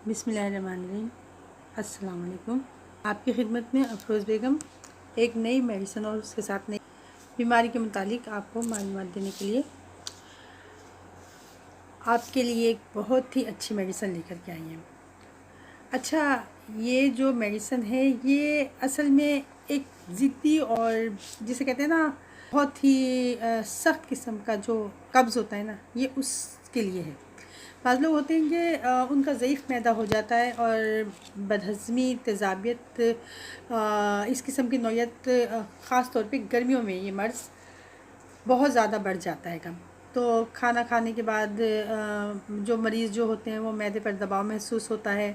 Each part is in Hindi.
बिस्मिल्लाहिर्रहमानिर्रहीम। अस्सलाम वालेकुम। आपकी खिदमत में अफरोज़ बेगम एक नई मेडिसिन और उसके साथ नई बीमारी के मुतालिक आपको मालूमात देने के लिए आपके लिए एक बहुत ही अच्छी मेडिसिन लेकर के आई हैं। अच्छा, ये जो मेडिसिन है ये असल में एक ज़िद्दी और जिसे कहते हैं ना बहुत ही सख्त किस्म का जो कब्ज़ होता है ना, ये उसके लिए है। बाज़ लोग होते हैं कि उनका ज़ईफ़ मैदा हो जाता है और बदहज़मी, तेज़ाबियत, इस किस्म की नौयत ख़ास तौर पे गर्मियों में ये मर्ज़ बहुत ज़्यादा बढ़ जाता है कम। तो खाना खाने के बाद जो मरीज़ जो होते हैं वो मैदे पर दबाव महसूस होता है,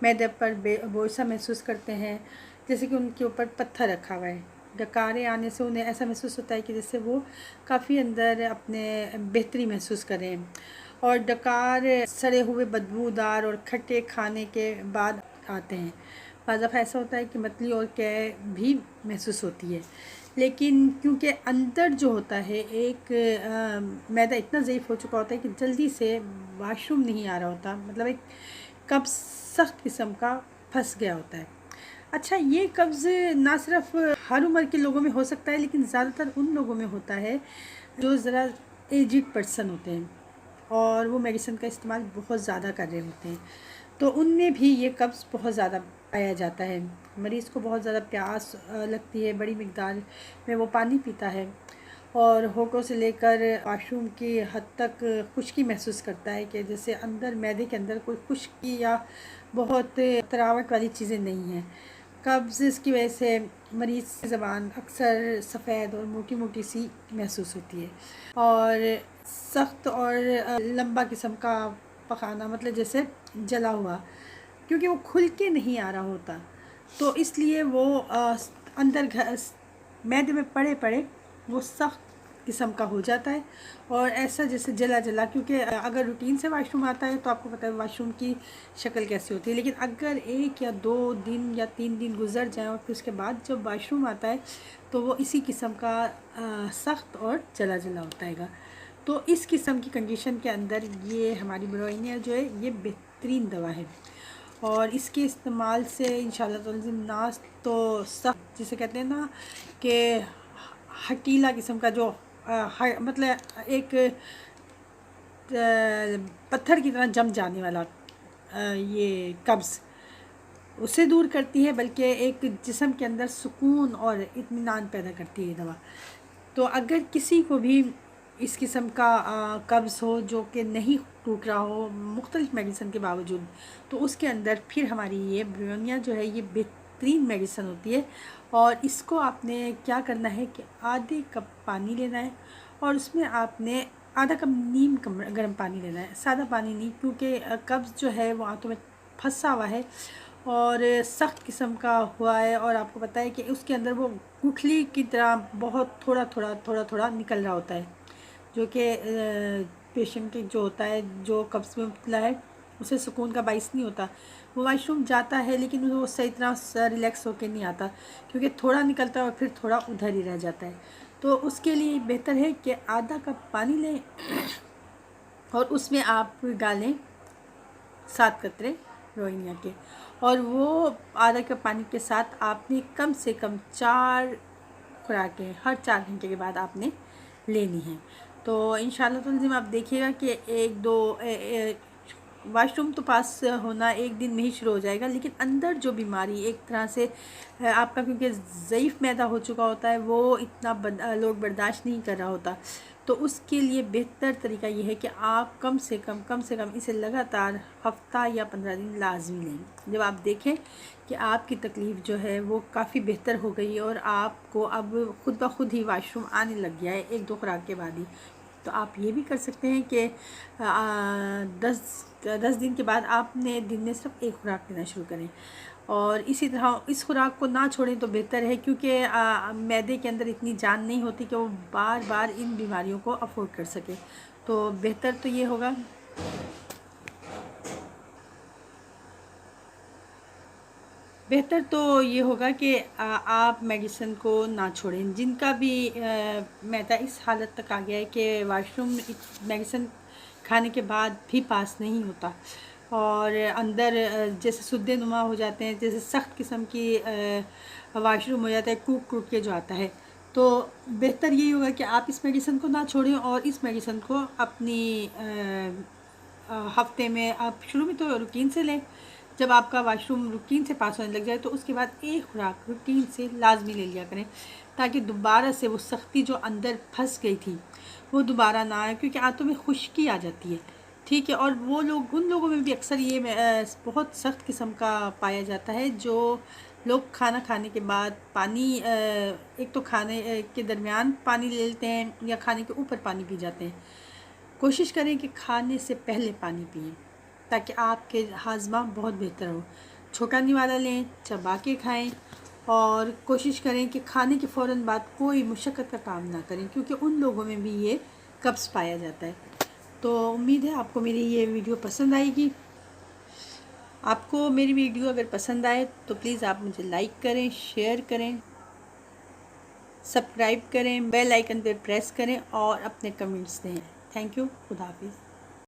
मैदे पर बोझ-सा महसूस करते हैं, जैसे कि उनके ऊपर पत्थर रखा हुआ है। डकारे आने से उन्हें ऐसा महसूस होता है कि जैसे वो काफ़ी अंदर अपने बेहतरी महसूस करें, और डकार सड़े हुए बदबूदार और खट्टे खाने के बाद आते हैं। बाज़ दफ़ा ऐसा होता है कि मतली और कै भी महसूस होती है, लेकिन क्योंकि अंदर जो होता है एक मैदा इतना ज़ईफ़ हो चुका होता है कि जल्दी से वाशरूम नहीं आ रहा होता, मतलब एक कब्ज़ सख्त किस्म का फंस गया होता है। अच्छा, ये कब्ज़ ना सिर्फ हर उम्र के लोगों में हो सकता है, लेकिन ज़्यादातर उन लोगों में होता है जो ज़रा एजिड पर्सन होते हैं और वो मेडिसिन का इस्तेमाल बहुत ज़्यादा कर रहे होते हैं, तो उनमें भी ये कब्ज़ बहुत ज़्यादा पाया जाता है। मरीज़ को बहुत ज़्यादा प्यास लगती है, बड़ी मिक़दार में वो पानी पीता है और होठों से लेकर वाशरूम की हद तक खुश्की महसूस करता है कि जैसे अंदर मैदे के अंदर कोई खुश्की या बहुत तरावट वाली चीज़ें नहीं हैं। कब्ज़ की वजह से मरीज़ की ज़बान अक्सर सफ़ेद और मोटी-मोटी सी महसूस होती है और सख्त और लंबा किस्म का पखाना, मतलब जैसे जला हुआ, क्योंकि वो खुल के नहीं आ रहा होता, तो इसलिए वो अंदर मैदे में पड़े वो सख्त किस्म का हो जाता है और ऐसा जैसे जला जला, क्योंकि अगर रूटीन से वाशरूम आता है तो आपको पता है वाशरूम की शक्ल कैसी होती है, लेकिन अगर 1 या 2 दिन या 3 दिन गुजर जाएं और फिर उसके बाद जब वाशरूम आता है तो वो इसी किस्म का सख्त और जला जला होता है। तो इस किस्म की कंडीशन के अंदर ये हमारी ब्रोइनिया जो है ये बेहतरीन दवा है और इसके इस्तेमाल से इंशाल्लाह ताला नास तो सख्त जिसे कहते हैं ना कि हटीला किस्म का जो मतलब एक पत्थर की तरह जम जाने वाला ये कब्ज़ उसे दूर करती है, बल्कि एक जिस्म के अंदर सुकून और इत्मीनान पैदा करती है दवा। तो अगर किसी को भी इस किस्म का कब्ज़ हो जो कि नहीं टूट रहा हो मुख्तलिफ़ मेडिसिन के बावजूद, तो उसके अंदर फिर हमारी ये ब्रोनिया जो है ये बेहतरीन मेडिसिन होती है। और इसको आपने क्या करना है कि आधे कप पानी लेना है और उसमें आपने आधा कप नीम गर्म पानी लेना है, सादा पानी नहीं, क्योंकि कब्ज़ जो है वो आंतों में फंसा हुआ है और सख्त किस्म का हुआ है और आपको पता है कि उसके अंदर वो गुठली की तरह बहुत थोड़ा थोड़ा निकल रहा होता है, जो कि पेशेंट के जो होता है जो कब्ज़ में मुब्तला है उसे सुकून का बाइस नहीं होता। वो वाशरूम जाता है लेकिन वो सही तरह रिलैक्स होकर नहीं आता, क्योंकि थोड़ा निकलता है और फिर थोड़ा उधर ही रह जाता है। तो उसके लिए बेहतर है कि आधा कप पानी लें और उसमें आप डालें 7 कतरे रोइनिया के, और वो आधा कप पानी के साथ आपने कम से कम 4 खुराकें हर 4 घंटे के बाद आपने लेनी है। तो इंशाल्लाह तो आप देखिएगा कि 1-2 वाशरूम तो पास होना एक दिन में ही शुरू हो जाएगा, लेकिन अंदर जो बीमारी एक तरह से आपका, क्योंकि ज़ईफ़ मैदा हो चुका होता है, वो इतना लोड बर्दाश्त नहीं कर रहा होता, तो उसके लिए बेहतर तरीका ये है कि आप कम से कम इसे लगातार हफ़्ता या 15 दिन लाजमी लें। जब आप देखें कि आपकी तकलीफ़ जो है वो काफ़ी बेहतर हो गई और आपको अब खुद ब खुद ही वाशरूम आने लग गया है 1-2 खुराक के बाद ही, तो आप ये भी कर सकते हैं कि 10 दिन के बाद आपने दिन में सिर्फ 1 खुराक लेना शुरू करें और इसी तरह इस खुराक को ना छोड़ें तो बेहतर है, क्योंकि मैदे के अंदर इतनी जान नहीं होती कि वो बार बार इन बीमारियों को अफोर्ड कर सके। तो बेहतर तो ये होगा कि आप मेडिसिन को ना छोड़ें। जिनका भी मैदा इस हालत तक आ गया है कि वाशरूम मेडिसिन खाने के बाद भी पास नहीं होता, और अंदर जैसे सुद्दे नुमा हो जाते हैं, जैसे सख्त किस्म की वाशरूम हो जाता है, कूक कूक के जो आता है। तो बेहतर यही होगा कि आप इस मेडिसिन को ना छोड़ें और इस मेडिसिन को अपनी हफ्ते में आप शुरू में तो रूटीन से लें। जब आपका वाशरूम रूटीन से पास होने लग जाए तो उसके बाद एक खुराक रूटीन से लाजमी ले लिया करें, ताकि दोबारा से वो सख्ती जो अंदर फंस गई थी वो दोबारा ना आए, क्योंकि आंतों में खुश्की आ जाती है। ठीक है। और वो लोग, उन लोगों में भी अक्सर ये बहुत सख्त किस्म का पाया जाता है, जो लोग खाना खाने के बाद पानी एक तो खाने के दरमियान पानी ले लेते हैं या खाने के ऊपर पानी पी जाते हैं। कोशिश करें कि खाने से पहले पानी पिएं, ताकि आपके हाजमा बहुत बेहतर हो। छोटा निवाला लें, चबा के खाएं, और कोशिश करें कि खाने के फ़ौरन बाद कोई मुशक्क़त का काम ना करें, क्योंकि उन लोगों में भी ये कब्ज़ पाया जाता है। तो उम्मीद है आपको मेरी ये वीडियो पसंद आएगी। आपको मेरी वीडियो अगर पसंद आए तो प्लीज़ आप मुझे लाइक करें, शेयर करें, सब्सक्राइब करें, बेल आइकन पर प्रेस करें और अपने कमेंट्स दें। Thank you. खुदा हाफिज़।